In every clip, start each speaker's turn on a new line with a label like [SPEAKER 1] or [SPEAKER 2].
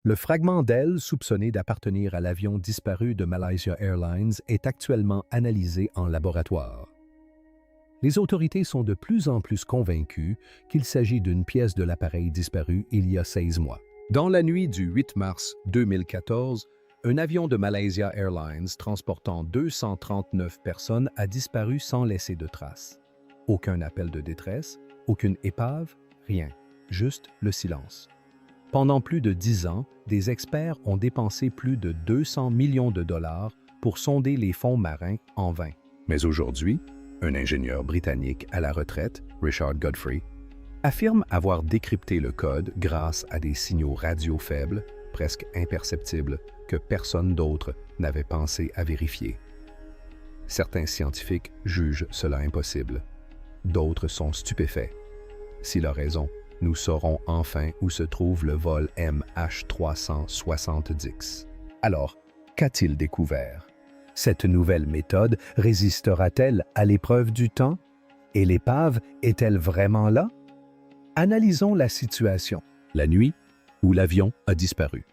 [SPEAKER 1] Le fragment d'aile soupçonné d'appartenir à l'avion disparu de Malaysia Airlines est actuellement analysé en laboratoire. Les autorités sont de plus en plus convaincues qu'il s'agit d'une pièce de l'appareil disparu il y a 16 mois. Dans la nuit du 8 mars 2014, un avion de Malaysia Airlines transportant 239 personnes a disparu sans laisser de traces. Aucun appel de détresse, aucune épave, rien, juste le silence. Pendant plus de 10 ans, des experts ont dépensé plus de 200 millions de dollars pour sonder les fonds marins en vain. Mais aujourd'hui, un ingénieur britannique à la retraite, Richard Godfrey, affirme avoir décrypté le code grâce à des signaux radio faibles, presque imperceptibles, que personne d'autre n'avait pensé à vérifier. Certains scientifiques jugent cela impossible. D'autres sont stupéfaits. S'il a raison, nous saurons enfin où se trouve le vol MH370. Alors, qu'a-t-il découvert? Cette nouvelle méthode résistera-t-elle à l'épreuve du temps? Et l'épave est-elle vraiment là? Analysons la situation. La nuit où l'avion a disparu.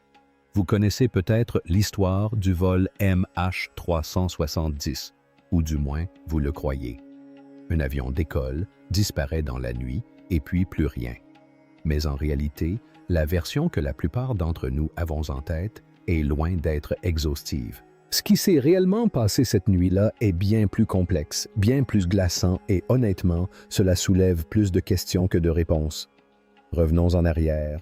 [SPEAKER 1] Vous connaissez peut-être l'histoire du vol MH370, ou du moins vous le croyez. Un avion décolle, disparaît dans la nuit, et puis plus rien. Mais en réalité, la version que la plupart d'entre nous avons en tête est loin d'être exhaustive. Ce qui s'est réellement passé cette nuit-là est bien plus complexe, bien plus glaçant et honnêtement, cela soulève plus de questions que de réponses. Revenons en arrière.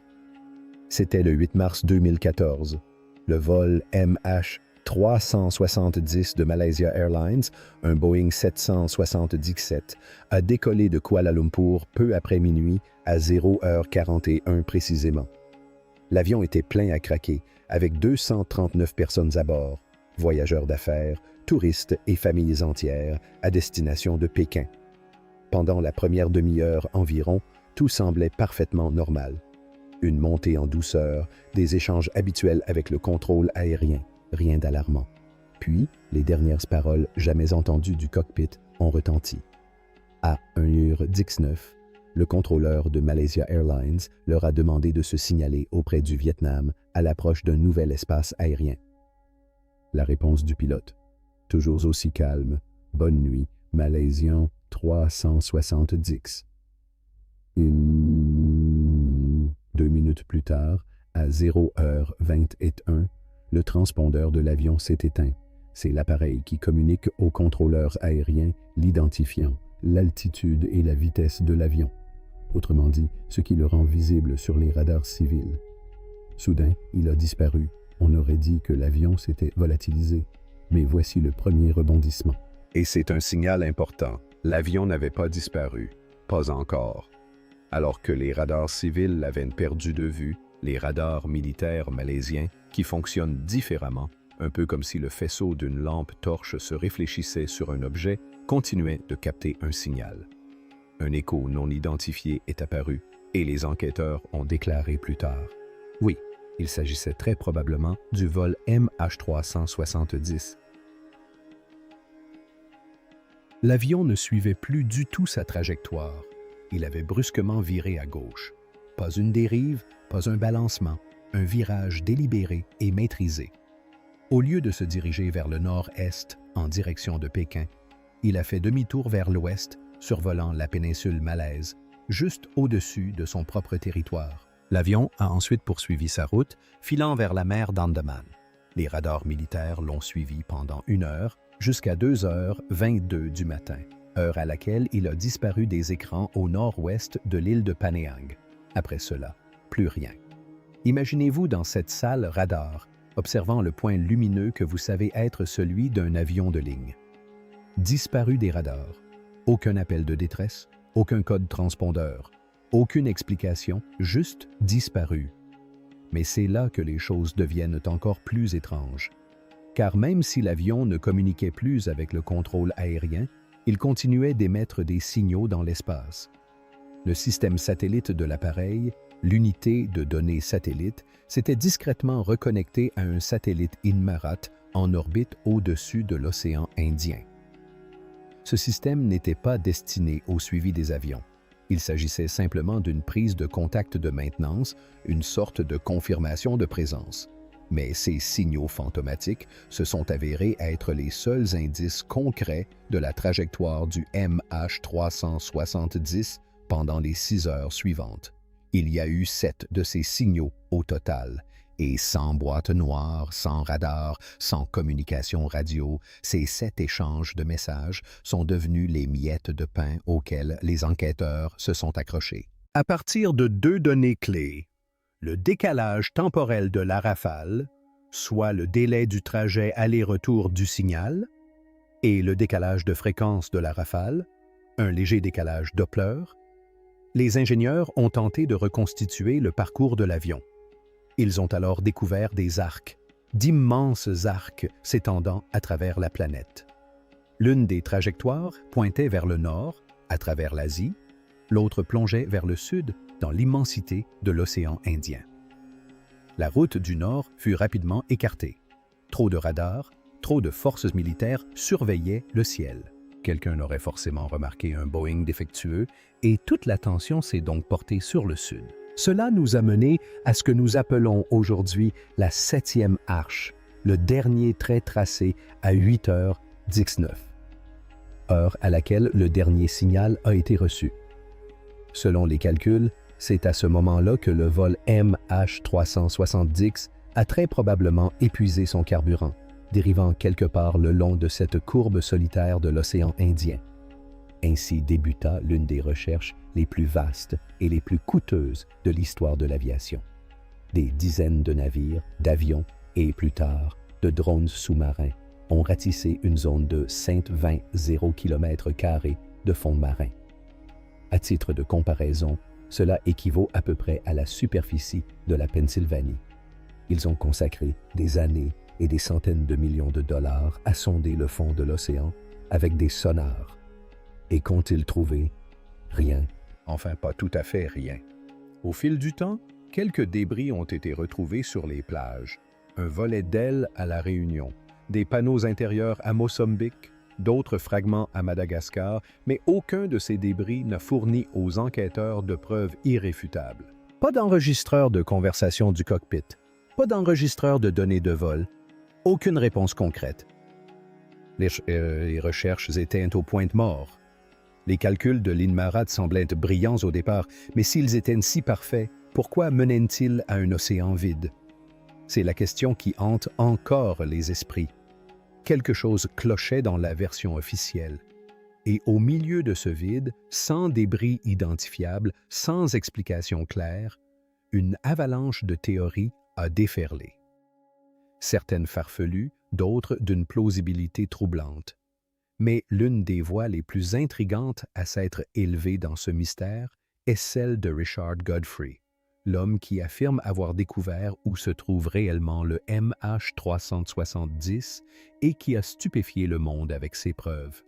[SPEAKER 1] C'était le 8 mars 2014. Le vol MH370 de Malaysia Airlines, un Boeing 777, a décollé de Kuala Lumpur peu après minuit à 0h41 précisément. L'avion était plein à craquer, avec 239 personnes à bord, voyageurs d'affaires, touristes et familles entières, à destination de Pékin. Pendant la première demi-heure environ, tout semblait parfaitement normal. Une montée en douceur, des échanges habituels avec le contrôle aérien, rien d'alarmant. Puis, les dernières paroles jamais entendues du cockpit ont retenti. À 1h19, le contrôleur de Malaysia Airlines leur a demandé de se signaler auprès du Vietnam à l'approche d'un nouvel espace aérien. La réponse du pilote. Toujours aussi calme. Bonne nuit, Malaysian 370. 2 minutes plus tard, à 0h21, le transpondeur de l'avion s'est éteint. C'est l'appareil qui communique au contrôleur aérien l'identifiant, l'altitude et la vitesse de l'avion. Autrement dit, ce qui le rend visible sur les radars civils. Soudain, il a disparu. On aurait dit que l'avion s'était volatilisé. Mais voici le premier rebondissement. Et c'est un signal important. L'avion n'avait pas disparu. Pas encore. Alors que les radars civils l'avaient perdu de vue, les radars militaires malaisiens, qui fonctionnent différemment, un peu comme si le faisceau d'une lampe torche se réfléchissait sur un objet, continuaient de capter un signal. Un écho non identifié est apparu et les enquêteurs ont déclaré plus tard. Oui, il s'agissait très probablement du vol MH370. L'avion ne suivait plus du tout sa trajectoire. Il avait brusquement viré à gauche. Pas une dérive, pas un balancement, un virage délibéré et maîtrisé. Au lieu de se diriger vers le nord-est, en direction de Pékin, il a fait demi-tour vers l'ouest, survolant la péninsule malaise, juste au-dessus de son propre territoire. L'avion a ensuite poursuivi sa route, filant vers la mer d'Andaman. Les radars militaires l'ont suivi pendant 1 heure, jusqu'à 2h22 du matin, heure à laquelle il a disparu des écrans au nord-ouest de l'île de Paneang. Après cela, plus rien. Imaginez-vous dans cette salle radar, observant le point lumineux que vous savez être celui d'un avion de ligne. Disparu des radars. Aucun appel de détresse, aucun code transpondeur, aucune explication, juste disparu. Mais c'est là que les choses deviennent encore plus étranges. Car même si l'avion ne communiquait plus avec le contrôle aérien, il continuait d'émettre des signaux dans l'espace. Le système satellite de l'appareil, l'unité de données satellite, s'était discrètement reconnecté à un satellite Inmarat en orbite au-dessus de l'océan Indien. Ce système n'était pas destiné au suivi des avions. Il s'agissait simplement d'une prise de contact de maintenance, une sorte de confirmation de présence. Mais ces signaux fantomatiques se sont avérés être les seuls indices concrets de la trajectoire du MH370 pendant les 6 heures suivantes. Il y a eu 7 de ces signaux au total, et sans boîte noire, sans radar, sans communication radio, ces 7 échanges de messages sont devenus les miettes de pain auxquelles les enquêteurs se sont accrochés. À partir de 2 données clés, le décalage temporel de la rafale, soit le délai du trajet aller-retour du signal, et le décalage de fréquence de la rafale, un léger décalage Doppler, les ingénieurs ont tenté de reconstituer le parcours de l'avion. Ils ont alors découvert des arcs, d'immenses arcs s'étendant à travers la planète. L'une des trajectoires pointait vers le nord, à travers l'Asie, l'autre plongeait vers le sud, dans l'immensité de l'océan Indien. La route du nord fut rapidement écartée. Trop de radars, trop de forces militaires surveillaient le ciel. Quelqu'un aurait forcément remarqué un Boeing défectueux et toute l'attention s'est donc portée sur le sud. Cela nous a mené à ce que nous appelons aujourd'hui la 7e arche, le dernier trait tracé à 8h19, heure à laquelle le dernier signal a été reçu. Selon les calculs, c'est à ce moment-là que le vol MH370 a très probablement épuisé son carburant, dérivant quelque part le long de cette courbe solitaire de l'océan Indien. Ainsi débuta l'une des recherches les plus vastes et les plus coûteuses de l'histoire de l'aviation. Des dizaines de navires, d'avions et, plus tard, de drones sous-marins ont ratissé une zone de 120 km² de fond marin. À titre de comparaison, cela équivaut à peu près à la superficie de la Pennsylvanie. Ils ont consacré des années et des centaines de millions de dollars à sonder le fond de l'océan avec des sonars. Et qu'ont-ils trouvé? Rien. Enfin, pas tout à fait rien. Au fil du temps, quelques débris ont été retrouvés sur les plages. Un volet d'aile à La Réunion, des panneaux intérieurs à Mozambique, d'autres fragments à Madagascar, mais aucun de ces débris n'a fourni aux enquêteurs de preuves irréfutables. Pas d'enregistreur de conversation du cockpit, pas d'enregistreur de données de vol, aucune réponse concrète. Les recherches étaient au point mort. Les calculs de l'INMARAD semblaient être brillants au départ, mais s'ils étaient si parfaits, pourquoi menaient-ils à un océan vide? C'est la question qui hante encore les esprits. Quelque chose clochait dans la version officielle. Et au milieu de ce vide, sans débris identifiables, sans explication claire, une avalanche de théories a déferlé. Certaines farfelues, d'autres d'une plausibilité troublante. Mais l'une des voix les plus intrigantes à s'être élevée dans ce mystère est celle de Richard Godfrey, l'homme qui affirme avoir découvert où se trouve réellement le MH370 et qui a stupéfié le monde avec ses preuves.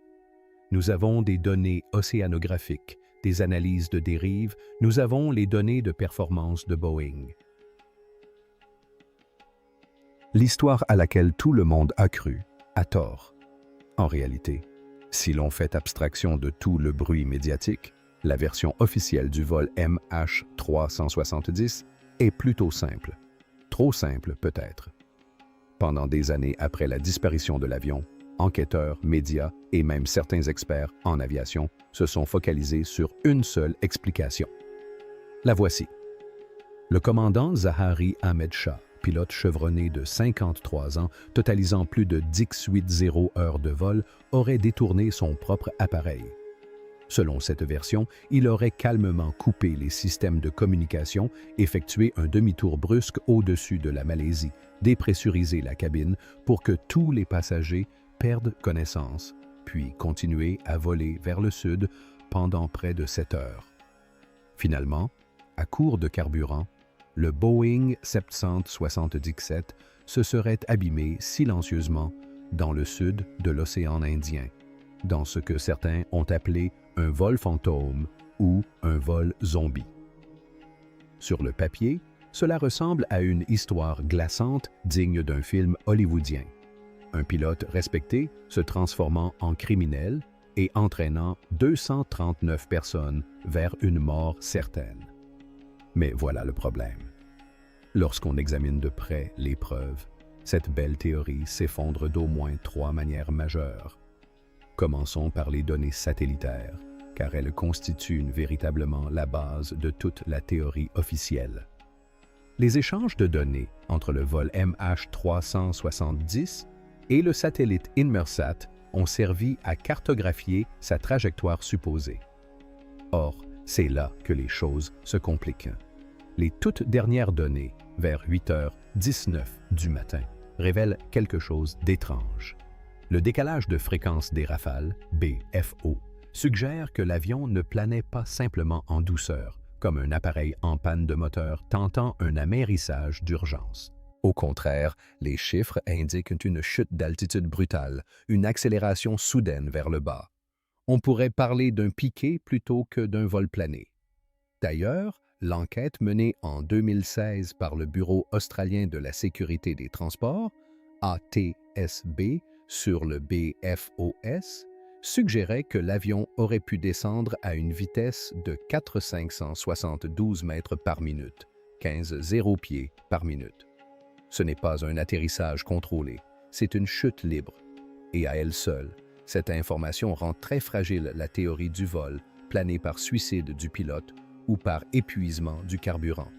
[SPEAKER 1] Nous avons des données océanographiques, des analyses de dérive, nous avons les données de performance de Boeing. L'histoire à laquelle tout le monde a cru, à tort. En réalité, si l'on fait abstraction de tout le bruit médiatique, la version officielle du vol MH370 est plutôt simple. Trop simple, peut-être. Pendant des années après la disparition de l'avion, enquêteurs, médias et même certains experts en aviation se sont focalisés sur une seule explication. La voici. Le commandant Zahari Ahmed Shah, pilote chevronné de 53 ans, totalisant plus de 1080 heures de vol, aurait détourné son propre appareil. Selon cette version, il aurait calmement coupé les systèmes de communication, effectué un demi-tour brusque au-dessus de la Malaisie, dépressurisé la cabine pour que tous les passagers perdent connaissance, puis continué à voler vers le sud pendant près de 7 heures. Finalement, à court de carburant, le Boeing 777 se serait abîmé silencieusement dans le sud de l'océan Indien, dans ce que certains ont appelé un vol fantôme ou un vol zombie. Sur le papier, cela ressemble à une histoire glaçante digne d'un film hollywoodien. Un pilote respecté se transformant en criminel et entraînant 239 personnes vers une mort certaine. Mais voilà le problème. Lorsqu'on examine de près les preuves, cette belle théorie s'effondre d'au moins 3 manières majeures. Commençons par les données satellitaires, car elles constituent véritablement la base de toute la théorie officielle. Les échanges de données entre le vol MH370 et le satellite Inmarsat ont servi à cartographier sa trajectoire supposée. Or, c'est là que les choses se compliquent. Les toutes dernières données, vers 8h19 du matin, révèlent quelque chose d'étrange. Le décalage de fréquence des rafales, BFO, suggère que l'avion ne planait pas simplement en douceur, comme un appareil en panne de moteur tentant un amérissage d'urgence. Au contraire, les chiffres indiquent une chute d'altitude brutale, une accélération soudaine vers le bas. On pourrait parler d'un piqué plutôt que d'un vol plané. D'ailleurs, l'enquête menée en 2016 par le Bureau australien de la sécurité des transports, ATSB, sur le BFOS, suggérait que l'avion aurait pu descendre à une vitesse de 4 572 mètres par minute, 15 0 pieds par minute. Ce n'est pas un atterrissage contrôlé, c'est une chute libre. Et à elle seule, cette information rend très fragile la théorie du vol plané par suicide du pilote ou par épuisement du carburant.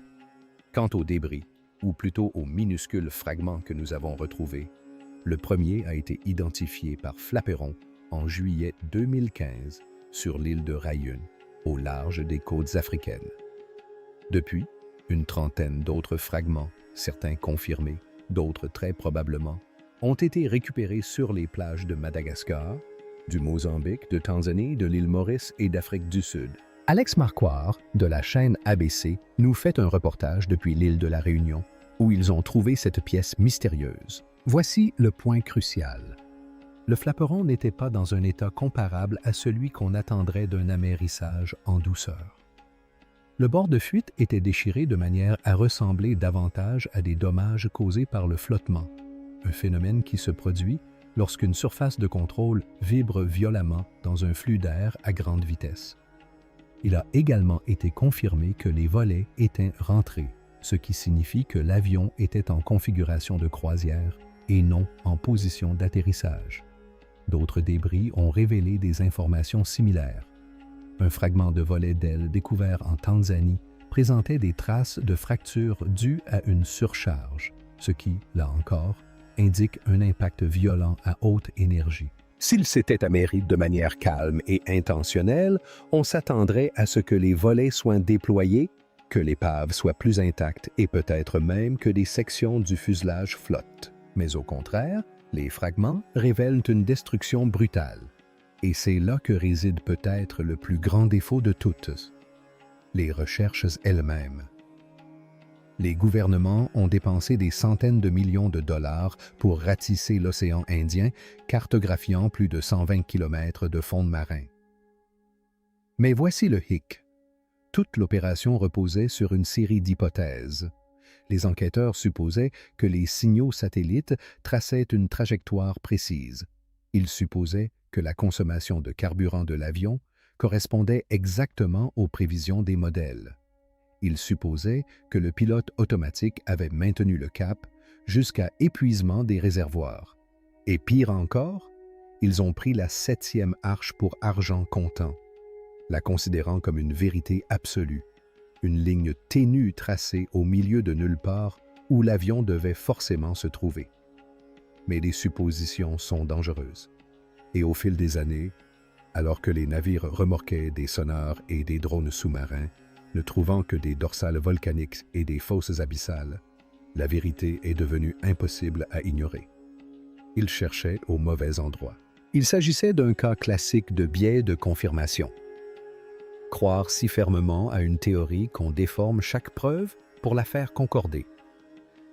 [SPEAKER 1] Quant aux débris, ou plutôt aux minuscules fragments que nous avons retrouvés, le premier a été identifié par Flaperon en juillet 2015 sur l'île de Rayun, au large des côtes africaines. Depuis, une trentaine d'autres fragments, certains confirmés, d'autres très probablement, ont été récupérés sur les plages de Madagascar, du Mozambique, de Tanzanie, de l'île Maurice et d'Afrique du Sud. Alex Marquardt, de la chaîne ABC, nous fait un reportage depuis l'île de la Réunion, où ils ont trouvé cette pièce mystérieuse. Voici le point crucial. Le Flaperon n'était pas dans un état comparable à celui qu'on attendrait d'un amérissage en douceur. Le bord de fuite était déchiré de manière à ressembler davantage à des dommages causés par le flottement, un phénomène qui se produit lorsqu'une surface de contrôle vibre violemment dans un flux d'air à grande vitesse. Il a également été confirmé que les volets étaient rentrés, ce qui signifie que l'avion était en configuration de croisière et non en position d'atterrissage. D'autres débris ont révélé des informations similaires. Un fragment de volet d'aile découvert en Tanzanie présentait des traces de fractures dues à une surcharge, ce qui, là encore, indique un impact violent à haute énergie. S'il s'était améré de manière calme et intentionnelle, on s'attendrait à ce que les volets soient déployés, que l'épave soit plus intacte et peut-être même que des sections du fuselage flottent. Mais au contraire, les fragments révèlent une destruction brutale. Et c'est là que réside peut-être le plus grand défaut de toutes, les recherches elles-mêmes. Les gouvernements ont dépensé des centaines de millions de dollars pour ratisser l'océan Indien, cartographiant plus de 120 km de fond marin. Mais voici le hic. Toute l'opération reposait sur une série d'hypothèses. Les enquêteurs supposaient que les signaux satellites traçaient une trajectoire précise. Ils supposaient que la consommation de carburant de l'avion correspondait exactement aux prévisions des modèles. Ils supposaient que le pilote automatique avait maintenu le cap jusqu'à épuisement des réservoirs. Et pire encore, ils ont pris la 7e arche pour argent comptant, la considérant comme une vérité absolue, une ligne ténue tracée au milieu de nulle part où l'avion devait forcément se trouver. Mais les suppositions sont dangereuses. Et au fil des années, alors que les navires remorquaient des sonars et des drones sous-marins, ne trouvant que des dorsales volcaniques et des fosses abyssales, la vérité est devenue impossible à ignorer. Ils cherchaient au mauvais endroit. Il s'agissait d'un cas classique de biais de confirmation. Croire si fermement à une théorie qu'on déforme chaque preuve pour la faire concorder.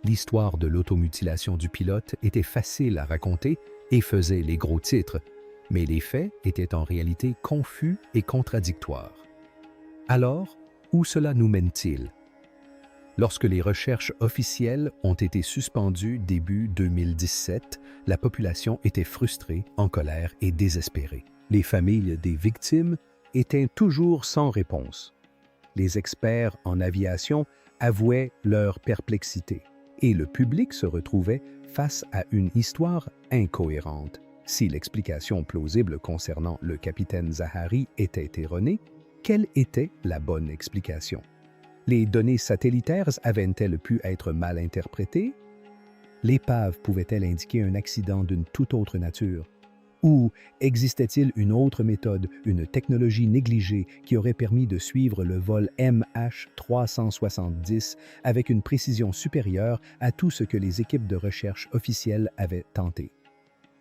[SPEAKER 1] L'histoire de l'automutilation du pilote était facile à raconter et faisait les gros titres, mais les faits étaient en réalité confus et contradictoires. Alors, où cela nous mène-t-il? Lorsque les recherches officielles ont été suspendues début 2017, la population était frustrée, en colère et désespérée. Les familles des victimes étaient toujours sans réponse. Les experts en aviation avouaient leur perplexité et le public se retrouvait face à une histoire incohérente. Si l'explication plausible concernant le capitaine Zahari était erronée, quelle était la bonne explication? Les données satellitaires avaient-elles pu être mal interprétées? L'épave pouvait-elle indiquer un accident d'une toute autre nature? Ou existait-il une autre méthode, une technologie négligée qui aurait permis de suivre le vol MH370 avec une précision supérieure à tout ce que les équipes de recherche officielles avaient tenté?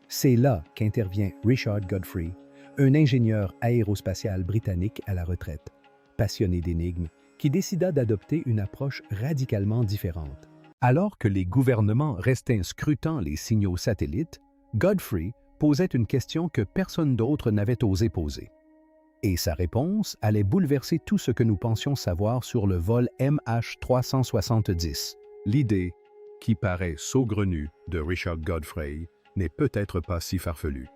[SPEAKER 1] C'est là qu'intervient Richard Godfrey, un ingénieur aérospatial britannique à la retraite, passionné d'énigmes, qui décida d'adopter une approche radicalement différente. Alors que les gouvernements restaient scrutant les signaux satellites, Godfrey posait une question que personne d'autre n'avait osé poser. Et sa réponse allait bouleverser tout ce que nous pensions savoir sur le vol MH370. L'idée, qui paraît saugrenue, de Richard Godfrey n'est peut-être pas si farfelue.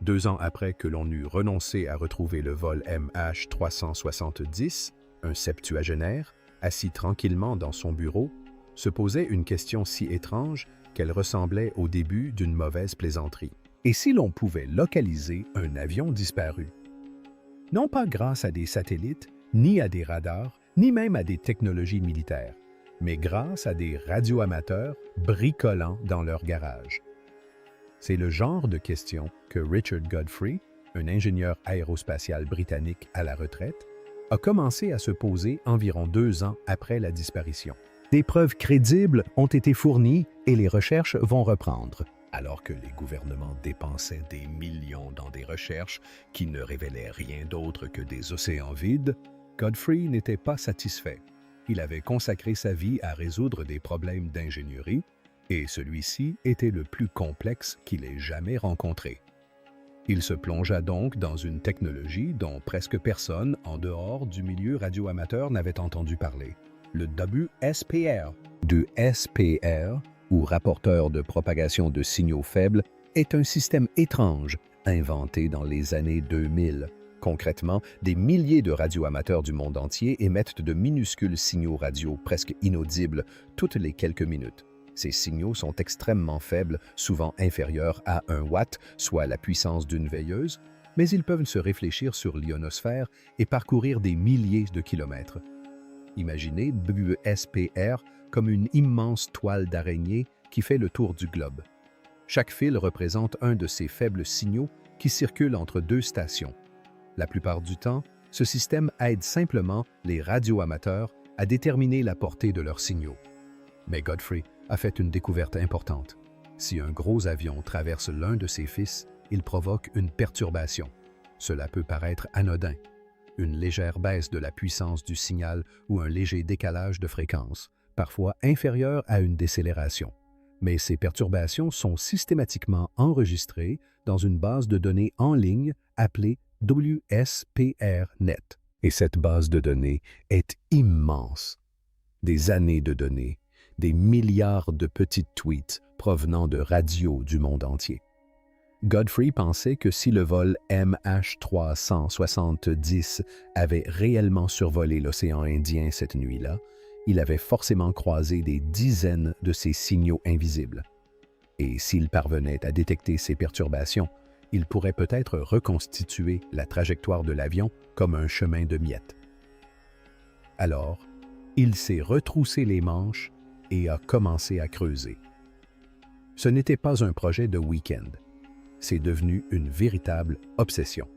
[SPEAKER 1] 2 ans après que l'on eut renoncé à retrouver le vol MH370, un septuagénaire, assis tranquillement dans son bureau, se posait une question si étrange qu'elle ressemblait au début d'une mauvaise plaisanterie. Et si l'on pouvait localiser un avion disparu? Non pas grâce à des satellites, ni à des radars, ni même à des technologies militaires, mais grâce à des radioamateurs bricolant dans leur garage. C'est le genre de questions que Richard Godfrey, un ingénieur aérospatial britannique à la retraite, a commencé à se poser environ 2 ans après la disparition. Des preuves crédibles ont été fournies et les recherches vont reprendre. Alors que les gouvernements dépensaient des millions dans des recherches qui ne révélaient rien d'autre que des océans vides, Godfrey n'était pas satisfait. Il avait consacré sa vie à résoudre des problèmes d'ingénierie, et celui-ci était le plus complexe qu'il ait jamais rencontré. Il se plongea donc dans une technologie dont presque personne, en dehors du milieu radioamateur, n'avait entendu parler. Le WSPR. Le SPR, ou rapporteur de propagation de signaux faibles, est un système étrange, inventé dans les années 2000. Concrètement, des milliers de radioamateurs du monde entier émettent de minuscules signaux radio presque inaudibles toutes les quelques minutes. Ces signaux sont extrêmement faibles, souvent inférieurs à 1 watt, soit la puissance d'une veilleuse, mais ils peuvent se réfléchir sur l'ionosphère et parcourir des milliers de kilomètres. Imaginez WSPR comme une immense toile d'araignée qui fait le tour du globe. Chaque fil représente un de ces faibles signaux qui circulent entre 2 stations. La plupart du temps, ce système aide simplement les radioamateurs à déterminer la portée de leurs signaux. Mais Godfrey a fait une découverte importante. Si un gros avion traverse l'un de ses fils, il provoque une perturbation. Cela peut paraître anodin, une légère baisse de la puissance du signal ou un léger décalage de fréquence, parfois inférieur à une décélération. Mais ces perturbations sont systématiquement enregistrées dans une base de données en ligne appelée WSPR-Net. Et cette base de données est immense. Des années de données, des milliards de petites tweets provenant de radios du monde entier. Godfrey pensait que si le vol MH370 avait réellement survolé l'océan Indien cette nuit-là, il avait forcément croisé des dizaines de ces signaux invisibles. Et s'il parvenait à détecter ces perturbations, il pourrait peut-être reconstituer la trajectoire de l'avion comme un chemin de miettes. Alors, il s'est retroussé les manches et a commencé à creuser. Ce n'était pas un projet de week-end. C'est devenu une véritable obsession.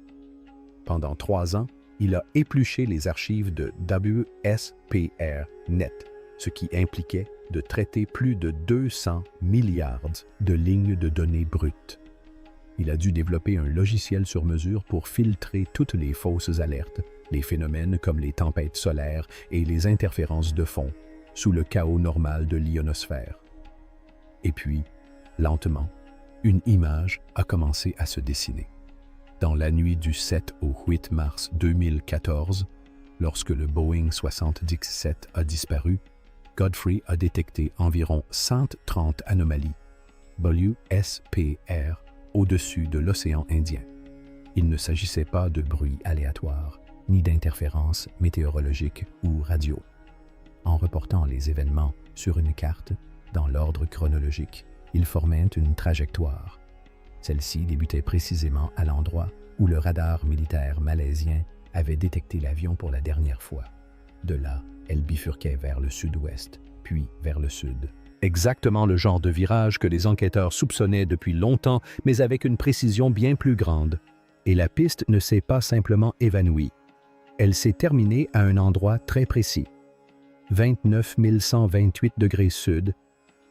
[SPEAKER 1] Pendant 3 ans, il a épluché les archives de WSPR-Net, ce qui impliquait de traiter plus de 200 milliards de lignes de données brutes. Il a dû développer un logiciel sur mesure pour filtrer toutes les fausses alertes, les phénomènes comme les tempêtes solaires et les interférences de fond, sous le chaos normal de l'ionosphère. Et puis, lentement, une image a commencé à se dessiner. Dans la nuit du 7 au 8 mars 2014, lorsque le Boeing 777 a disparu, Godfrey a détecté environ 130 anomalies WSPR au-dessus de l'océan Indien. Il ne s'agissait pas de bruit aléatoire, ni d'interférences météorologiques ou radio. En reportant les événements sur une carte, dans l'ordre chronologique, ils formaient une trajectoire. Celle-ci débutait précisément à l'endroit où le radar militaire malaisien avait détecté l'avion pour la dernière fois. De là, elle bifurquait vers le sud-ouest, puis vers le sud. Exactement le genre de virage que les enquêteurs soupçonnaient depuis longtemps, mais avec une précision bien plus grande. Et la piste ne s'est pas simplement évanouie. Elle s'est terminée à un endroit très précis. 29 128 degrés sud,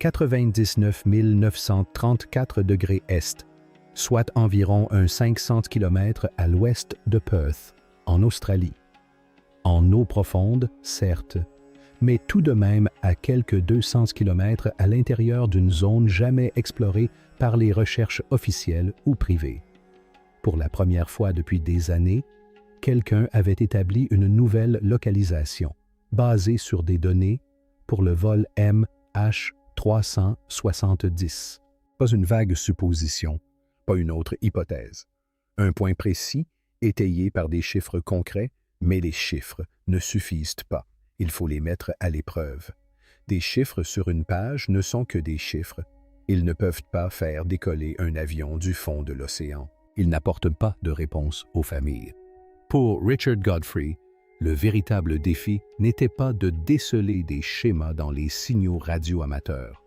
[SPEAKER 1] 99 934 degrés est, soit environ un 500 km à l'ouest de Perth, en Australie. En eau profonde, certes, mais tout de même à quelques 200 km à l'intérieur d'une zone jamais explorée par les recherches officielles ou privées. Pour la première fois depuis des années, quelqu'un avait établi une nouvelle localisation, basée sur des données pour le vol MH370. Pas une vague supposition, pas une autre hypothèse. Un point précis, étayé par des chiffres concrets, mais les chiffres ne suffisent pas. Il faut les mettre à l'épreuve. Des chiffres sur une page ne sont que des chiffres. Ils ne peuvent pas faire décoller un avion du fond de l'océan. Ils n'apportent pas de réponse aux familles. Pour Richard Godfrey, le véritable défi n'était pas de déceler des schémas dans les signaux radio-amateurs.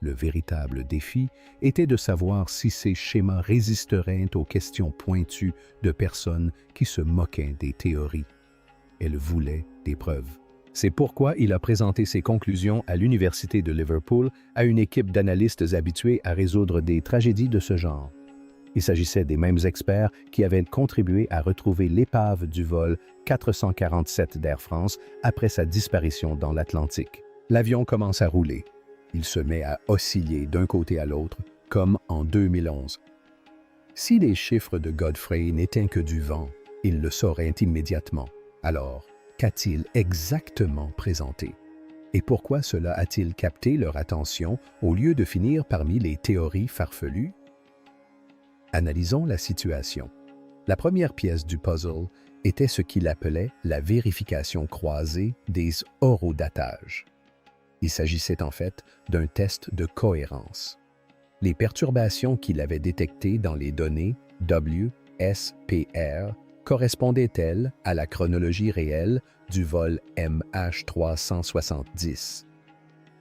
[SPEAKER 1] Le véritable défi était de savoir si ces schémas résisteraient aux questions pointues de personnes qui se moquaient des théories. Elle voulait des preuves. C'est pourquoi il a présenté ses conclusions à l'Université de Liverpool à une équipe d'analystes habitués à résoudre des tragédies de ce genre. Il s'agissait des mêmes experts qui avaient contribué à retrouver l'épave du vol 447 d'Air France après sa disparition dans l'Atlantique. L'avion commence à rouler. Il se met à osciller d'un côté à l'autre, comme en 2011. Si les chiffres de Godfrey n'étaient que du vent, il le saurait immédiatement. Alors, qu'a-t-il exactement présenté? Et pourquoi cela a-t-il capté leur attention au lieu de finir parmi les théories farfelues? Analysons la situation. La première pièce du puzzle était ce qu'il appelait la vérification croisée des horodatages. Il s'agissait en fait d'un test de cohérence. Les perturbations qu'il avait détectées dans les données WSPR correspondaient-elles à la chronologie réelle du vol MH370?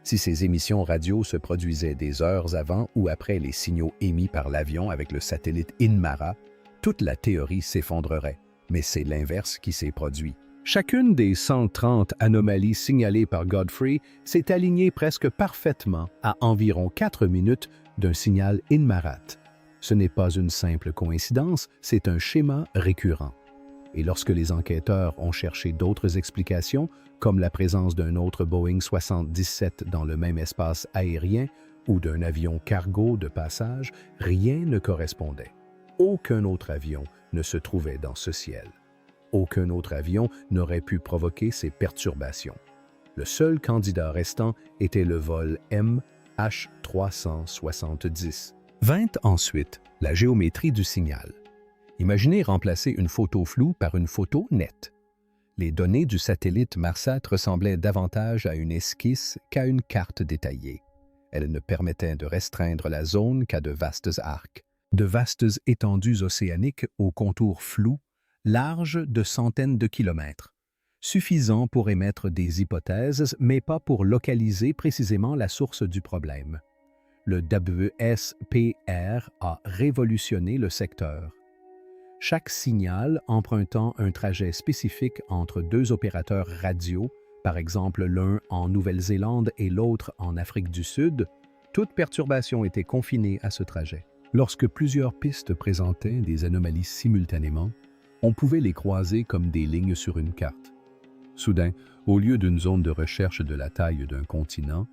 [SPEAKER 1] Si ces émissions radio se produisaient des heures avant ou après les signaux émis par l'avion avec le satellite Inmara, toute la théorie s'effondrerait. Mais c'est l'inverse qui s'est produit. Chacune des 130 anomalies signalées par Godfrey s'est alignée presque parfaitement à environ 4 minutes d'un signal Inmarat. Ce n'est pas une simple coïncidence, c'est un schéma récurrent. Et lorsque les enquêteurs ont cherché d'autres explications, comme la présence d'un autre Boeing 77 dans le même espace aérien ou d'un avion cargo de passage, rien ne correspondait. Aucun autre avion ne se trouvait dans ce ciel. Aucun autre avion n'aurait pu provoquer ces perturbations. Le seul candidat restant était le vol MH370. Vint ensuite la géométrie du signal. Imaginez remplacer une photo floue par une photo nette. Les données du satellite Marsat ressemblaient davantage à une esquisse qu'à une carte détaillée. Elles ne permettaient de restreindre la zone qu'à de vastes arcs, de vastes étendues océaniques aux contours flous, larges de centaines de kilomètres, suffisant pour émettre des hypothèses, mais pas pour localiser précisément la source du problème. Le WSPR a révolutionné le secteur. Chaque signal empruntant un trajet spécifique entre deux opérateurs radio, par exemple l'un en Nouvelle-Zélande et l'autre en Afrique du Sud, toute perturbation était confinée à ce trajet. Lorsque plusieurs pistes présentaient des anomalies simultanément, on pouvait les croiser comme des lignes sur une carte. Soudain, au lieu d'une zone de recherche de la taille d'un continent,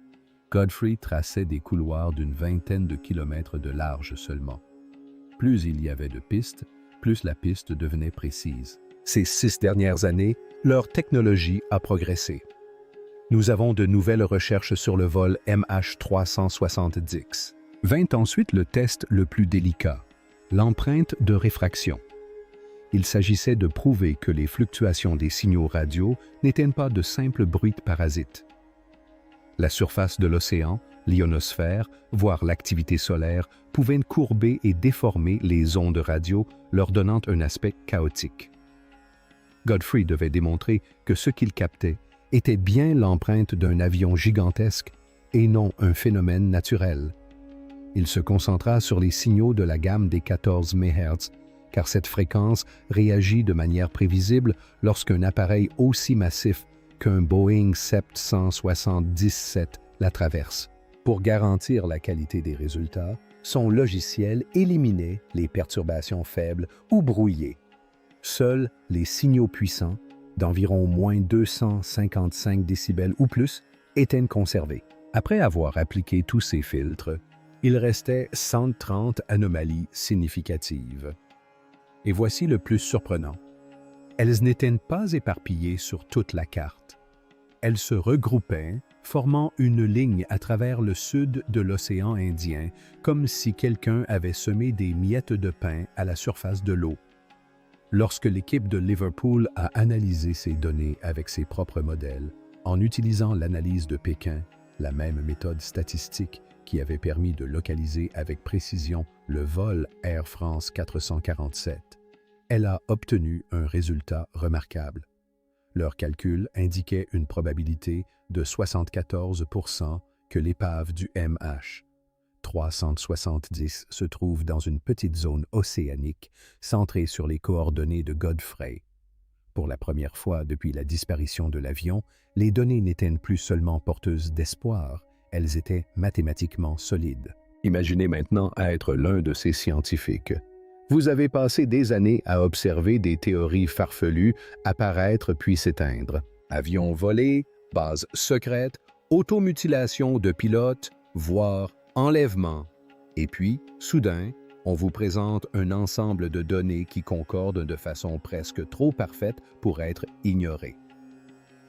[SPEAKER 1] Godfrey traçait des couloirs d'une vingtaine de kilomètres de large seulement. Plus il y avait de pistes, plus la piste devenait précise. Ces 6 dernières années, leur technologie a progressé. Nous avons de nouvelles recherches sur le vol MH370. Vint ensuite le test le plus délicat, l'empreinte de réfraction. Il s'agissait de prouver que les fluctuations des signaux radio n'étaient pas de simples bruits de parasites. La surface de l'océan, l'ionosphère, voire l'activité solaire, pouvaient courber et déformer les ondes radio, leur donnant un aspect chaotique. Godfrey devait démontrer que ce qu'il captait était bien l'empreinte d'un avion gigantesque et non un phénomène naturel. Il se concentra sur les signaux de la gamme des 14 MHz, car cette fréquence réagit de manière prévisible lorsqu'un appareil aussi massif qu'un Boeing 777 la traverse. Pour garantir la qualité des résultats, son logiciel éliminait les perturbations faibles ou brouillées. Seuls les signaux puissants, d'environ moins 255 décibels ou plus, étaient conservés. Après avoir appliqué tous ces filtres, il restait 130 anomalies significatives. Et voici le plus surprenant. Elles n'étaient pas éparpillées sur toute la carte. Elles se regroupaient, formant une ligne à travers le sud de l'océan Indien, comme si quelqu'un avait semé des miettes de pain à la surface de l'eau. Lorsque l'équipe de Liverpool a analysé ces données avec ses propres modèles, en utilisant l'analyse de Pékin, la même méthode statistique qui avait permis de localiser avec précision le vol Air France 447, elle a obtenu un résultat remarquable. Leur calcul indiquait une probabilité de 74% que l'épave du MH370 se trouve dans une petite zone océanique centrée sur les coordonnées de Godfrey. Pour la première fois depuis la disparition de l'avion, les données n'étaient plus seulement porteuses d'espoir, elles étaient mathématiquement solides. Imaginez maintenant être l'un de ces scientifiques. Vous avez passé des années à observer des théories farfelues apparaître puis s'éteindre. Avions volés, bases secrètes, automutilation de pilotes, voire enlèvement. Et puis, soudain, on vous présente un ensemble de données qui concordent de façon presque trop parfaite pour être ignorées.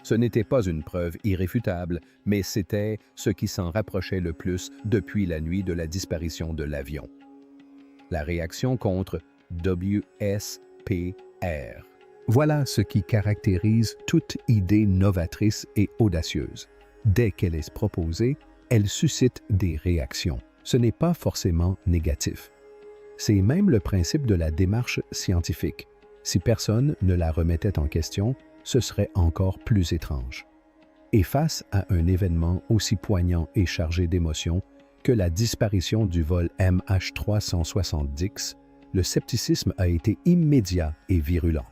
[SPEAKER 1] Ce n'était pas une preuve irréfutable, mais c'était ce qui s'en rapprochait le plus depuis la nuit de la disparition de l'avion. La réaction contre WSPR. Voilà ce qui caractérise toute idée novatrice et audacieuse. Dès qu'elle est proposée, elle suscite des réactions. Ce n'est pas forcément négatif. C'est même le principe de la démarche scientifique. Si personne ne la remettait en question, ce serait encore plus étrange. Et face à un événement aussi poignant et chargé d'émotions que la disparition du vol MH370, le scepticisme a été immédiat et virulent.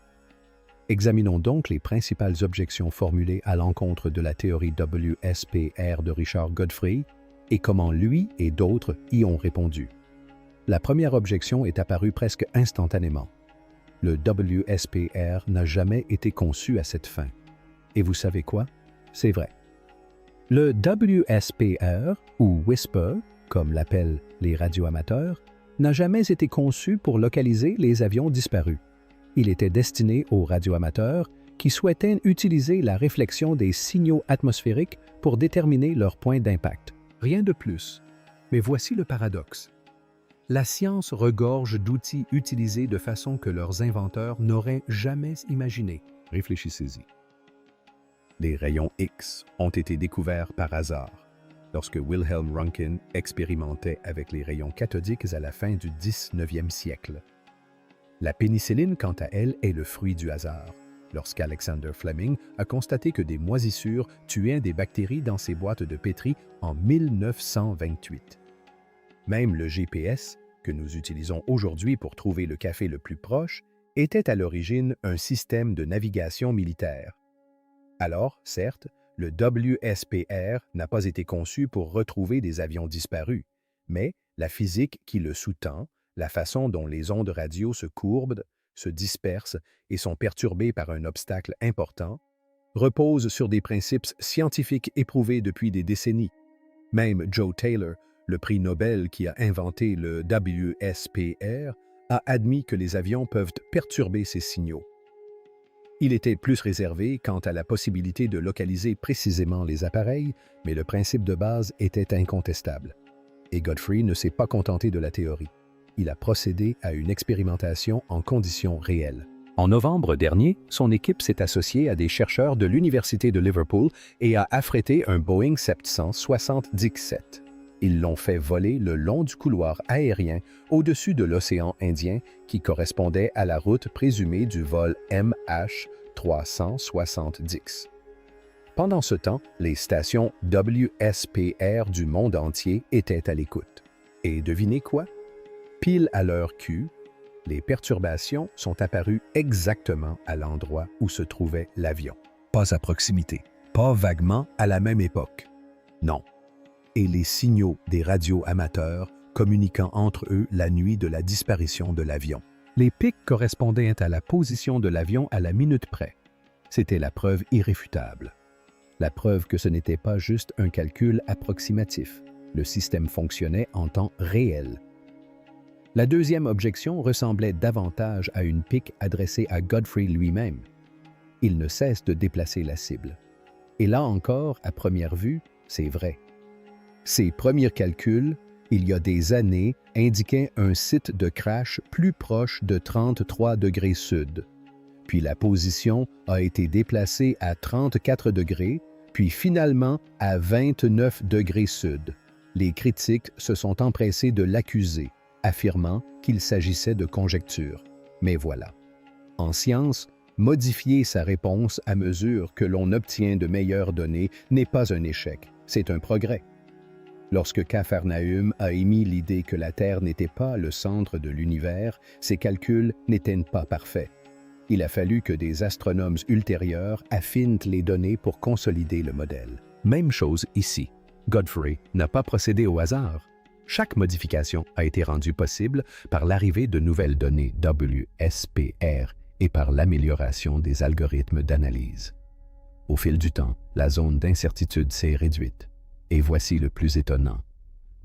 [SPEAKER 1] Examinons donc les principales objections formulées à l'encontre de la théorie WSPR de Richard Godfrey et comment lui et d'autres y ont répondu. La première objection est apparue presque instantanément. Le WSPR n'a jamais été conçu à cette fin. Et vous savez quoi? C'est vrai. Le WSPR, ou Whisper, comme l'appellent les radioamateurs, n'a jamais été conçu pour localiser les avions disparus. Il était destiné aux radioamateurs qui souhaitaient utiliser la réflexion des signaux atmosphériques pour déterminer leur point d'impact. Rien de plus. Mais voici le paradoxe. La science regorge d'outils utilisés de façon que leurs inventeurs n'auraient jamais imaginé. Réfléchissez-y. Les rayons X ont été découverts par hasard, lorsque Wilhelm Röntgen expérimentait avec les rayons cathodiques à la fin du 19e siècle. La pénicilline, quant à elle, est le fruit du hasard, lorsqu'Alexander Fleming a constaté que des moisissures tuaient des bactéries dans ses boîtes de pétri en 1928. Même le GPS, que nous utilisons aujourd'hui pour trouver le café le plus proche, était à l'origine un système de navigation militaire. Alors, certes, le WSPR n'a pas été conçu pour retrouver des avions disparus, mais la physique qui le sous-tend, la façon dont les ondes radio se courbent, se dispersent et sont perturbées par un obstacle important, repose sur des principes scientifiques éprouvés depuis des décennies. Même Joe Taylor, le prix Nobel qui a inventé le WSPR, a admis que les avions peuvent perturber ces signaux. Il était plus réservé quant à la possibilité de localiser précisément les appareils, mais le principe de base était incontestable. Et Godfrey ne s'est pas contenté de la théorie. Il a procédé à une expérimentation en conditions réelles. En novembre dernier, son équipe s'est associée à des chercheurs de l'Université de Liverpool et a affrété un Boeing 777. Ils l'ont fait voler le long du couloir aérien au-dessus de l'océan Indien qui correspondait à la route présumée du vol MH370. Pendant ce temps, les stations WSPR du monde entier étaient à l'écoute. Et devinez quoi? Pile à l'heure Q, les perturbations sont apparues exactement à l'endroit où se trouvait l'avion. Pas à proximité, pas vaguement à la même époque. Non. Et les signaux des radios amateurs communiquant entre eux la nuit de la disparition de l'avion. Les pics correspondaient à la position de l'avion à la minute près. C'était la preuve irréfutable. La preuve que ce n'était pas juste un calcul approximatif. Le système fonctionnait en temps réel. La deuxième objection ressemblait davantage à une pique adressée à Godfrey lui-même. Il ne cesse de déplacer la cible. Et là encore, à première vue, c'est vrai. Ses premiers calculs, il y a des années, indiquaient un site de crash plus proche de 33 degrés sud. Puis la position a été déplacée à 34 degrés, puis finalement à 29 degrés sud. Les critiques se sont empressés de l'accuser, affirmant qu'il s'agissait de conjectures. Mais voilà. En science, modifier sa réponse à mesure que l'on obtient de meilleures données n'est pas un échec, c'est un progrès. Lorsque Capharnaüm a émis l'idée que la Terre n'était pas le centre de l'univers, ses calculs n'étaient pas parfaits. Il a fallu que des astronomes ultérieurs affinent les données pour consolider le modèle. Même chose ici. Godfrey n'a pas procédé au hasard. Chaque modification a été rendue possible par l'arrivée de nouvelles données WSPR et par l'amélioration des algorithmes d'analyse. Au fil du temps, la zone d'incertitude s'est réduite. Et voici le plus étonnant.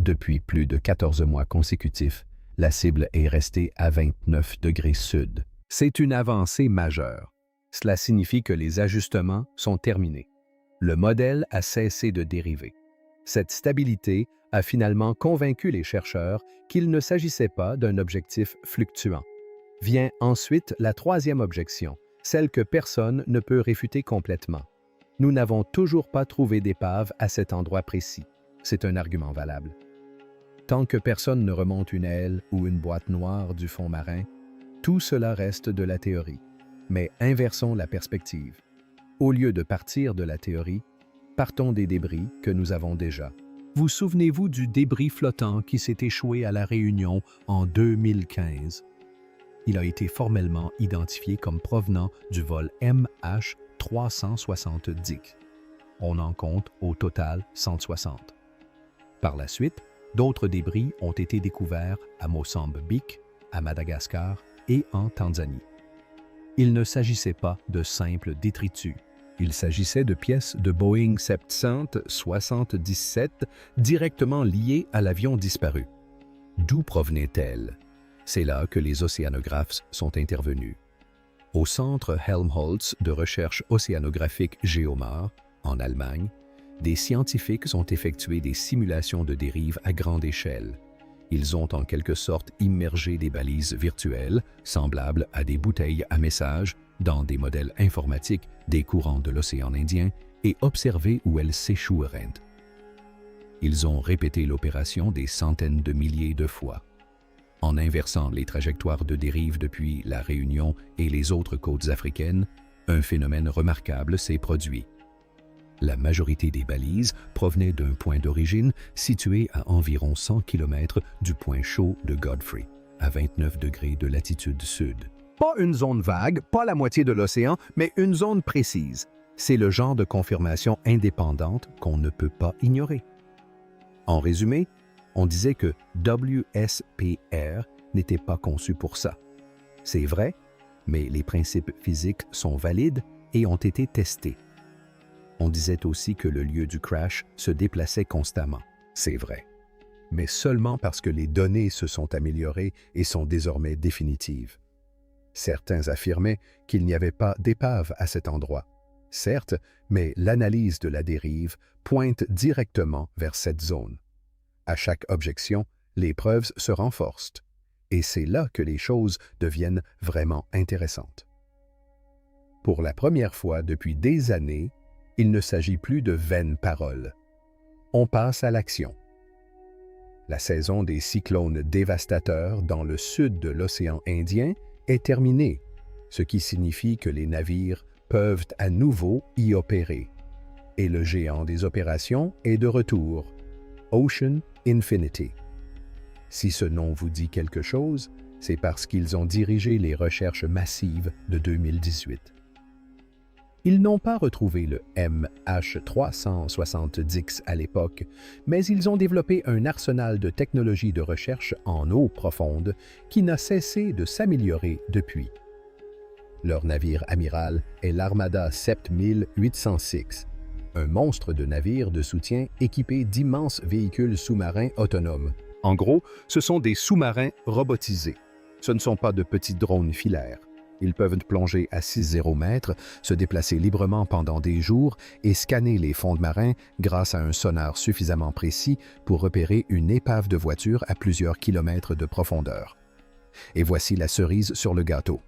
[SPEAKER 1] Depuis plus de 14 mois consécutifs, la cible est restée à 29 degrés sud. C'est une avancée majeure. Cela signifie que les ajustements sont terminés. Le modèle a cessé de dériver. Cette stabilité a finalement convaincu les chercheurs qu'il ne s'agissait pas d'un objectif fluctuant. Vient ensuite la troisième objection, celle que personne ne peut réfuter complètement. Nous n'avons toujours pas trouvé d'épave à cet endroit précis. C'est un argument valable. Tant que personne ne remonte une aile ou une boîte noire du fond marin, tout cela reste de la théorie. Mais inversons la perspective. Au lieu de partir de la théorie, partons des débris que nous avons déjà. Vous souvenez-vous du débris flottant qui s'est échoué à La Réunion en 2015? Il a été formellement identifié comme provenant du vol MH370. On en compte au total 160. Par la suite, d'autres débris ont été découverts à Mozambique, à Madagascar et en Tanzanie. Il ne s'agissait pas de simples détritus. Il s'agissait de pièces de Boeing 777 directement liées à l'avion disparu. D'où provenaient-elles? C'est là que les océanographes sont intervenus. Au centre Helmholtz de recherche océanographique Géomar, en Allemagne, des scientifiques ont effectué des simulations de dérive à grande échelle. Ils ont en quelque sorte immergé des balises virtuelles, semblables à des bouteilles à messages, dans des modèles informatiques des courants de l'océan Indien et observé où elles s'échoueraient. Ils ont répété l'opération des centaines de milliers de fois. En inversant les trajectoires de dérive depuis la Réunion et les autres côtes africaines, un phénomène remarquable s'est produit. La majorité des balises provenaient d'un point d'origine situé à environ 100 km du point chaud de Godfrey, à 29 degrés de latitude sud. Pas une zone vague, pas la moitié de l'océan, mais une zone précise. C'est le genre de confirmation indépendante qu'on ne peut pas ignorer. En résumé, on disait que WSPR n'était pas conçu pour ça. C'est vrai, mais les principes physiques sont valides et ont été testés. On disait aussi que le lieu du crash se déplaçait constamment. C'est vrai. Mais seulement parce que les données se sont améliorées et sont désormais définitives. Certains affirmaient qu'il n'y avait pas d'épave à cet endroit. Certes, mais l'analyse de la dérive pointe directement vers cette zone. À chaque objection, les preuves se renforcent. Et c'est là que les choses deviennent vraiment intéressantes. Pour la première fois depuis des années, il ne s'agit plus de vaines paroles. On passe à l'action. La saison des cyclones dévastateurs dans le sud de l'océan Indien est terminée, ce qui signifie que les navires peuvent à nouveau y opérer. Et le géant des opérations est de retour, Ocean Infinity. Si ce nom vous dit quelque chose, c'est parce qu'ils ont dirigé les recherches massives de 2018. Ils n'ont pas retrouvé le MH370 à l'époque, mais ils ont développé un arsenal de technologies de recherche en eau profonde qui n'a cessé de s'améliorer depuis. Leur navire amiral est l'Armada 7806, un monstre de navire de soutien équipé d'immenses véhicules sous-marins autonomes. En gros, ce sont des sous-marins robotisés. Ce ne sont pas de petits drones filaires. Ils peuvent plonger à 6,0 mètres, se déplacer librement pendant des jours et scanner les fonds marins grâce à un sonar suffisamment précis pour repérer une épave de voiture à plusieurs kilomètres de profondeur. Et voici la cerise sur le gâteau.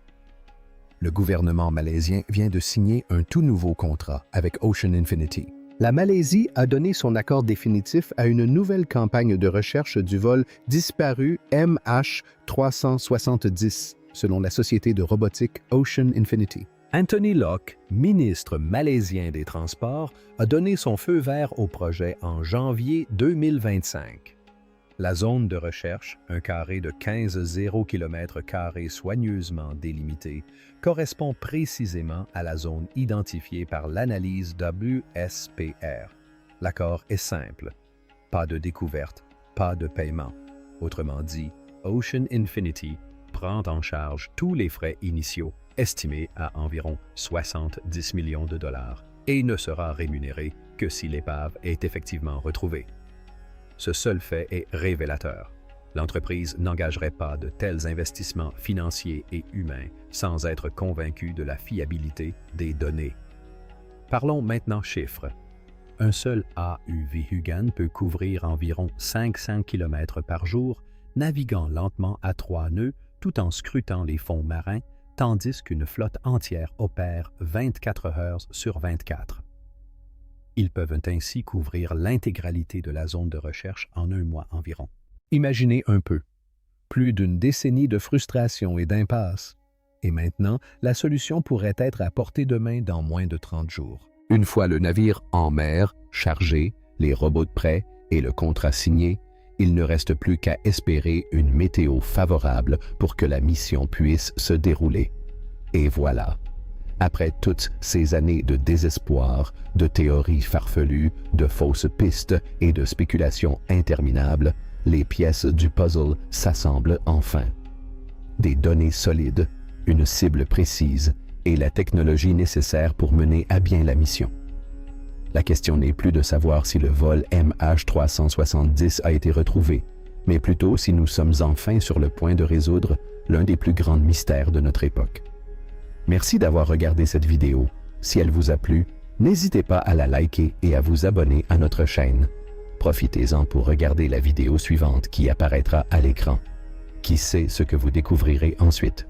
[SPEAKER 1] Le gouvernement malaisien vient de signer un tout nouveau contrat avec Ocean Infinity. La Malaisie a donné son accord définitif à une nouvelle campagne de recherche du vol disparu MH370, selon la société de robotique Ocean Infinity. Anthony Locke, ministre malaisien des Transports, a donné son feu vert au projet en janvier 2025. La zone de recherche, un carré de 15,0 km² soigneusement délimité, correspond précisément à la zone identifiée par l'analyse WSPR. L'accord est simple. Pas de découverte, pas de paiement. Autrement dit, Ocean Infinity prend en charge tous les frais initiaux, estimés à environ 70 millions de dollars, et ne sera rémunéré que si l'épave est effectivement retrouvée. Ce seul fait est révélateur. L'entreprise n'engagerait pas de tels investissements financiers et humains sans être convaincue de la fiabilité des données. Parlons maintenant chiffres. Un seul AUV Hugin peut couvrir environ 500 km par jour, naviguant lentement à 3 nœuds tout en scrutant les fonds marins, tandis qu'une flotte entière opère 24 heures sur 24. Ils peuvent ainsi couvrir l'intégralité de la zone de recherche en un mois environ. Imaginez un peu. Plus d'une décennie de frustration et d'impasse. Et maintenant, la solution pourrait être à portée de main dans moins de 30 jours. Une fois le navire en mer, chargé, les robots prêts et le contrat signé, il ne reste plus qu'à espérer une météo favorable pour que la mission puisse se dérouler. Et voilà. Après toutes ces années de désespoir, de théories farfelues, de fausses pistes et de spéculations interminables, les pièces du puzzle s'assemblent enfin. Des données solides, une cible précise et la technologie nécessaire pour mener à bien la mission. La question n'est plus de savoir si le vol MH370 a été retrouvé, mais plutôt si nous sommes enfin sur le point de résoudre l'un des plus grands mystères de notre époque. Merci d'avoir regardé cette vidéo. Si elle vous a plu, n'hésitez pas à la liker et à vous abonner à notre chaîne. Profitez-en pour regarder la vidéo suivante qui apparaîtra à l'écran. Qui sait ce que vous découvrirez ensuite?